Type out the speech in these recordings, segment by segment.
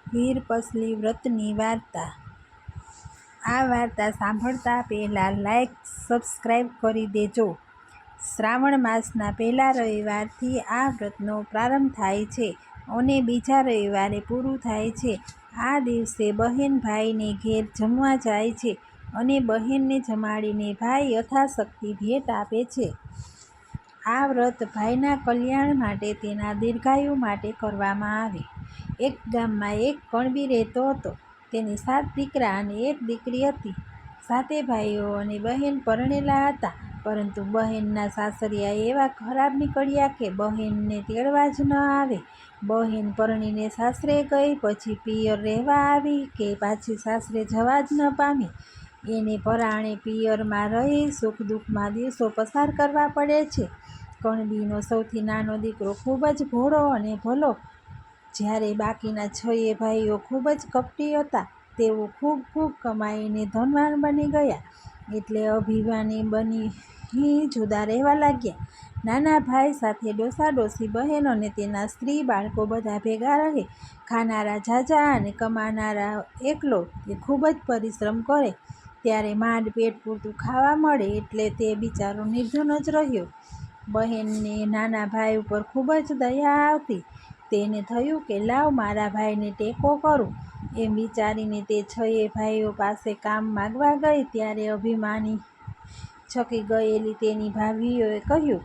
વીરપસલી વ્રતની વાર્તા। આ વાર્તા સાંભળતા પહેલાં લાઈક સબસ્ક્રાઈબ કરી દેજો। શ્રાવણ માસના પહેલા રવિવારથી આ વ્રતનો પ્રારંભ થાય છે અને બીજા રવિવારે પૂરું થાય છે। આ દિવસે બહેન ભાઈને ઘેર જમવા જાય છે અને બહેનને જમાડીને ભાઈ યથાશક્તિ ભેટ આપે છે। આ વ્રત ભાઈના કલ્યાણ માટે, તેના દીર્ઘાયુ માટે કરવામાં આવે। એક ગામમાં એક કણબી રહેતો હતો। તેને 7 દીકરા અને 1 દીકરી હતી। 7 ભાઈઓ અને બહેન પરણેલા હતા, પરંતુ બહેનના સાસરિયા એવા ખરાબ નીકળ્યા કે બહેનને તેડવા જ ન આવે। બહેન પરણીને સાસરે ગઈ પછી પિયર રહેવા આવી કે પાછી સાસરે જવા જ ન પામી। એને પરાણે પિયરમાં રહી સુખ દુઃખમાં દિવસો પસાર કરવા પડે છે। કણબીનો સૌથી નાનો દીકરો ખૂબ જ ભોળો અને ભલો, જ્યારે બાકીના 6 ભાઈઓ ખૂબ જ કપટી હતા। તેઓ ખૂબ કમાઈને ધનવાન બની ગયા, એટલે અભિમાની બની જુદા રહેવા લાગ્યા। નાના ભાઈ સાથે ડોસા ડોસી, બહેન અને તેના સ્ત્રી બાળકો બધા ભેગા રહે। ખાનારા ઝાઝા અને કમાનારા એકલો। તે ખૂબ જ પરિશ્રમ કરે ત્યારે માંડ પેટ પૂરતું ખાવા મળે, એટલે તે બિચારો નિર્ધન જ રહ્યો। બહેનને નાના ભાઈ ઉપર ખૂબ જ દયા આવતી। તેને થયું કે લાવ મારા ભાઈને ટેકો કરું। એમ વિચારીને તે 6 ભાઈઓ પાસે કામ માગવા ગઈ ત્યારે અભિમાની છકી ગયેલી તેની ભાભીઓએ કહ્યું,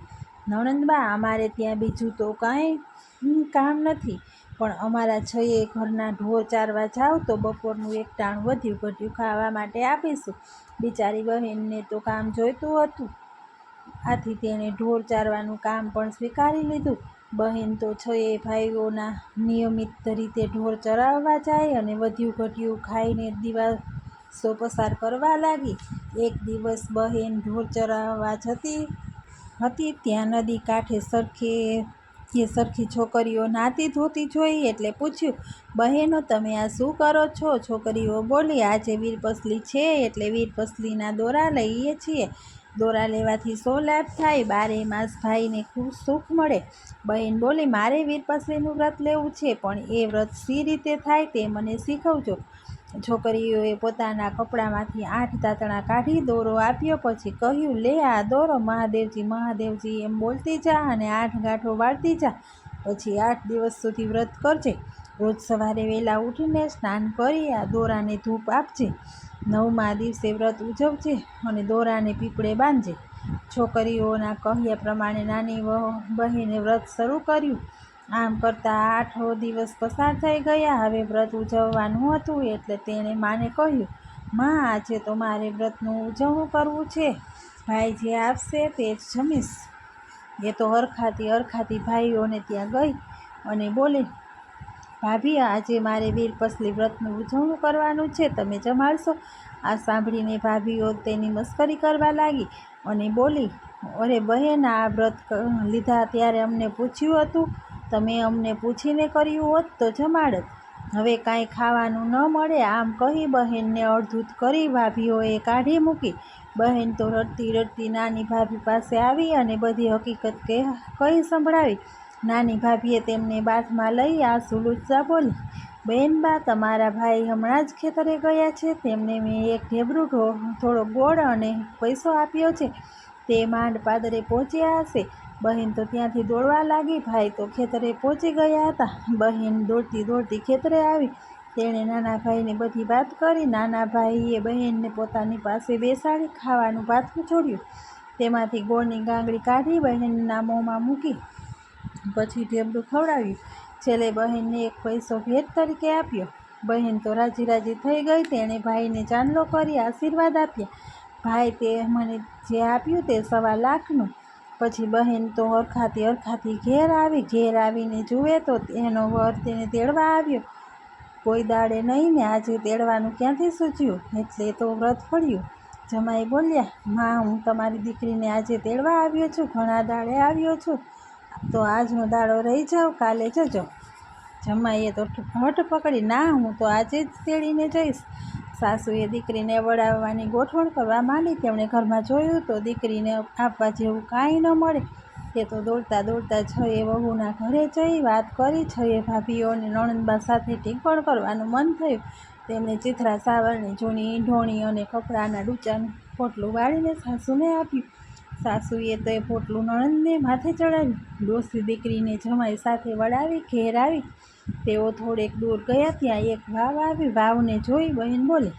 નણંદબા, અમારે ત્યાં બીજું તો કાંઈ કામ નથી, પણ અમારા 6 ઘરના ઢોર ચારવા જાવ તો બપોરનું એક ટાણું વધ્યું ઘટ્યું ખાવા માટે આપીશું। બિચારી બહેનને તો કામ જોઈતું હતું, આથી તેણે ઢોર ચારવાનું કામ પણ સ્વીકારી લીધું। બહેન તો 6 ભાઈઓના નિયમિત રીતે ઢોર ચરાવવા જાય અને વધ્યું ઘટ્યું ખાઈને દિવસો પસાર કરવા લાગી। એક દિવસ બહેન ઢોર ચરાવવા જતી હતી, ત્યાં નદી કાંઠે સરખી છોકરીઓ નાતી ધોતી જોઈ, એટલે પૂછ્યું, બહેનો, તમે આ શું કરો છો? છોકરીઓ બોલી, આજે વીરપસલી છે એટલે વીરપસલીના દોરા લઈએ છીએ। દોરા લેવાથી 100 લાભ થાય, 12 માસ ભાઈને ખૂબ સુખ મળે। બહેન બોલી, મારે વીરપસલીનું વ્રત લેવું છે, પણ એ વ્રત સી રીતે થાય તે મને શીખવજો। છોકરીઓએ પોતાના કપડામાંથી 8 દાંતણા કાઢી દોરો આપ્યો, પછી કહ્યું, લે આ દોરો, મહાદેવજી મહાદેવજી એમ બોલતી જા અને 8 ગાંઠો વાળતી જા, પછી 8 દિવસ સુધી વ્રત કરજે। રોજ સવારે વહેલા ઉઠીને સ્નાન કરી આ દોરાને ધૂપ આપજે। 9મા દિવસે વ્રત ઉજવજે અને દોરાને પીપળે બાંધજે। છોકરીઓના કહ્યા પ્રમાણે નાની બહેને વ્રત શરૂ કર્યું। આમ કરતાં 8 દિવસ પસાર થઈ ગયા। હવે વ્રત ઉજવવાનું હતું, એટલે તેણે માને કહ્યું, માં, આજે તો મારે વ્રતનું ઉજવણું કરવું છે। ભાઈ જે આપશે તે જ જમીશ। એ તો હરખાતી ભાઈઓને ત્યાં ગઈ અને બોલી, ભાભી, આજે મારે વીરપસલી વ્રતનું ઉજવણું કરવાનું છે, તમે જમાડશો? આ સાંભળીને ભાભીઓ તેની મસ્કરી કરવા લાગી અને બોલી, અરે બહેન, આ વ્રત લીધા ત્યારે અમને પૂછ્યું હતું? તમે અમને પૂછીને કર્યું હોત તો જમાડત, હવે કાંઈ ખાવાનું ન મળે। આમ કહી બહેનને અડધૂત કરી ભાભીઓએ કાઢી મૂકી। બહેન તો રડતી નાની ભાભી પાસે આવી અને બધી હકીકત કહી સંભળાવી। નાની ભાભીએ તેમને બાથમાં લઈ આંસુ લૂછતા બોલી, બહેનબા, તમારા ભાઈ હમણાં જ ખેતરે ગયા છે, તેમને મેં એક ઢેબરું થોડો ગોળ અને પૈસો આપ્યો છે, તે માંડ પાદરે પહોંચ્યા હશે। બહેન તો ત્યાંથી દોડવા લાગી। ભાઈ તો ખેતરે પહોંચી ગયા હતા। બહેન દોડતી ખેતરે આવી। તેણે નાના ભાઈને બધી વાત કરી। નાના ભાઈએ બહેનને પોતાની પાસે બેસાડી ખાવાનું પાથરું જોડ્યું, તેમાંથી ગોળની ગાંગડી કાઢી બહેનના મોંમાં મૂકી, પછી ઢેબરું ખવડાવ્યું। છેલ્લે બહેનને 1 પૈસો ભેટ તરીકે આપ્યો। બહેન તો રાજી થઈ ગઈ। તેણે ભાઈને ચાંદલો કરી આશીર્વાદ આપ્યા, ભાઈ, તે મને જે આપ્યું તે 1.25 લાખનું। પછી બહેન તો હરખાતી ઘેર આવી। ઘેર આવીને જુએ તો એનો વર તેને તેડવા આવ્યો। કોઈ દાડે નહીં ને આજે તેડવાનું ક્યાંથી સૂઝ્યું, એટલે તો વ્રત ફળ્યું। જમાઈ બોલ્યા, માં, હું તમારી દીકરીને આજે તેડવા આવ્યો છું, ઘણા દાડે આવ્યો છું, તો આજનો દાડો રહી જાવ, કાલે જજો। જમાઈએ તો હઠ પકડી, ના, હું તો આજે જ તેડીને જઈશ। સાસુએ દીકરીને વળાવવાની ગોઠવણ કરવા માંડી। તેમણે ઘરમાં જોયું તો દીકરીને આપવા જેવું કાંઈ ન મળે। તે તો દોડતા દોડતા છએ વહુના ઘરે જઈ વાત કરી. છએ ભાભીઓ અને નણંદબા સાથે ટીંકણ કરવાનું મન થયું. તેમણે ચીથરા સાવરણી જૂની ઈંઢોણી અને કપડાના ડૂચાનું પોટલું વાળીને સાસુને આપ્યું. સાસુએ તો એ પોટલું નણંદને માથે ચડાવ્યું. ડોસી દીકરીને જમાઈ સાથે વળાવી ઘેર આવી. તેઓ થોડેક દૂર ગયા ત્યાં એક વાવ આવી. વાવને જોઈ બહેન બોલી,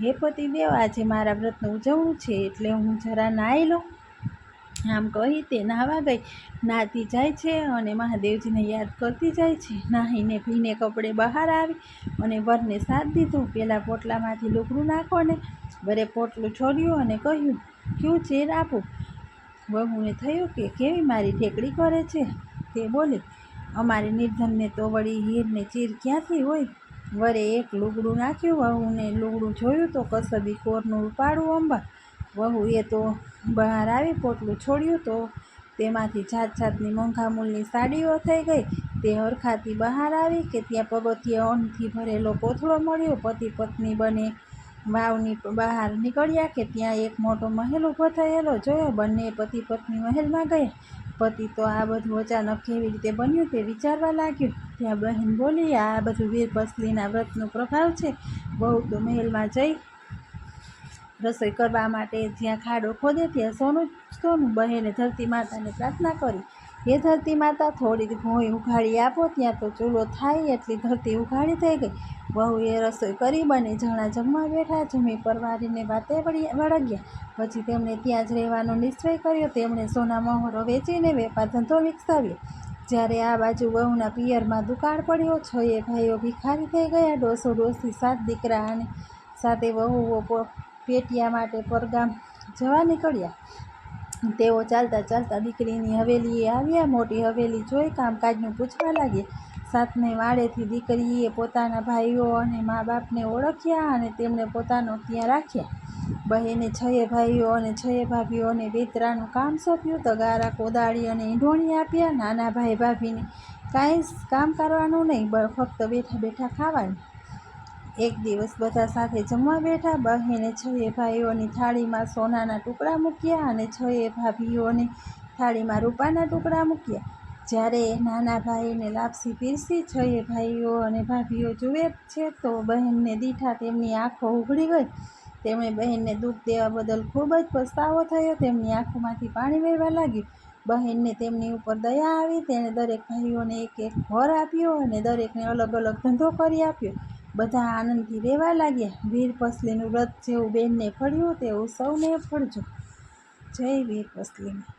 હે પતિદેવ, આજે મારા વ્રતનું ઉજવણું છે, એટલે હું જરા નાહી લઉં. આમ કહી તે નાહવા ગઈ. નાહતી જાય છે અને મહાદેવજીને યાદ કરતી જાય છે. નાહીને ભીને કપડે બહાર આવી અને વરને સાથ દીધો, પેલા પોટલામાંથી લુગડું નાખો ને. વરે પોટલું છોડ્યું અને કહ્યું, ક્યું ચીર આપું? વહુને થયું કે કેવી મારી ઠેકડી કરે છે. તે બોલી, અમારી નિર્ધનને તો વળી હીરને ચીર ક્યાંથી હોય? વરે એક લુગડું નાખ્યું. વહુને લુગડું જોયું તો કસબી કોરનું રૂપાળું અંબા. વહુએ તો બહાર આવી પોટલું છોડ્યું તો તેમાંથી જાત જાતની મોંઘા મૂલની સાડીઓ થઈ ગઈ. તે હરખાથી બહાર આવી કે ત્યાં પગથિયે અન્નથી ભરેલો કોથળો મળ્યો. પતિ પત્ની બંને વાવની બહાર નીકળ્યા કે ત્યાં એક મોટો મહેલ ઊભો થયેલો જોયો. બંને પતિ પત્ની મહેલમાં ગયા. પતિ તો આ બધું અચાનક કેવી રીતે બન્યું તે વિચારવા લાગ્યો. ત્યાં બહેન બોલી, આ બધું વીરપસલીના વ્રતનો પ્રભાવ છે. બહુ તો મહેલમાં જઈ રસોઈ કરવા માટે જ્યાં ખાડો ખોદે ત્યાં સોનું સોનું. બહેને ધરતી માતાને પ્રાર્થના કરી, હે ધરતી માતા, થોડી ભોંય ઉઘાડી આપો. ત્યાં તો ચૂલો થાય એટલી ધરતી ઉઘાડી થઈ ગઈ. વહુએ રસોઈ કરી. બંને જણા જમવા બેઠા. જમી પરવારીને વાતે વળગ્યા. પછી તેમણે ત્યાં જ રહેવાનો નિશ્ચય કર્યો. તેમણે સોના મહોરો વેચીને વેપાર ધંધો વિકસાવ્યો. જ્યારે આ બાજુ વહુના પિયરમાં દુકાળ પડ્યો. છએ ભાઈઓ ભિખારી થઈ ગયા. ડોસો ડોસી 7 દીકરા અને સાથે વહુઓ પેટિયા માટે પરગામ જવા નીકળ્યા. તેઓ ચાલતા ચાલતા દીકરીની હવેલીએ આવ્યા. મોટી હવેલી જોઈ કામકાજનું પૂછવા લાગ્યા. 7મે માળેથી દીકરીએ પોતાના ભાઈઓ અને મા બાપને ઓળખ્યા અને તેમને પોતાનો ત્યાં રાખ્યા. બહેને 6 ભાઈઓ અને 6 ભાભીઓને વેતરાનું કામ સોંપ્યું. તગારા, કોદાળી અને ઈંઢોણી આપ્યા. નાના ભાઈ ભાભીને કાંઈ કામ કરવાનું નહીં, ફક્ત બેઠા બેઠા ખાવાનું. એક દિવસ બધા સાથે જમવા બેઠા. બહેને 6 ભાઈઓની થાળીમાં સોનાના ટુકડા મૂક્યા અને 6 ભાભીઓની થાળીમાં રૂપાના ટુકડા મૂક્યા. જ્યારે નાના ભાઈને લાપસી પીરસી 6 ભાઈઓ અને ભાભીઓ જુએ છે તો બહેનને દીઠા તેમની આંખો ઉઘડી ગઈ. તેમણે બહેનને દુઃખ દેવા બદલ ખૂબ જ પસ્તાવો થયો. તેમની આંખોમાંથી પાણી વહેવા લાગ્યું. બહેનને તેમની ઉપર દયા આવી. તેણે દરેક ભાઈઓને એક એક વર આપ્યો અને દરેકને અલગ અલગ ધંધો કરી આપ્યો. બધા આનંદથી રહેવા લાગ્યા. વીરપસલીનું વ્રત જેવું બેનને ફળ્યું તેવું સૌને ફળજો. જય વીરપસલીમાં.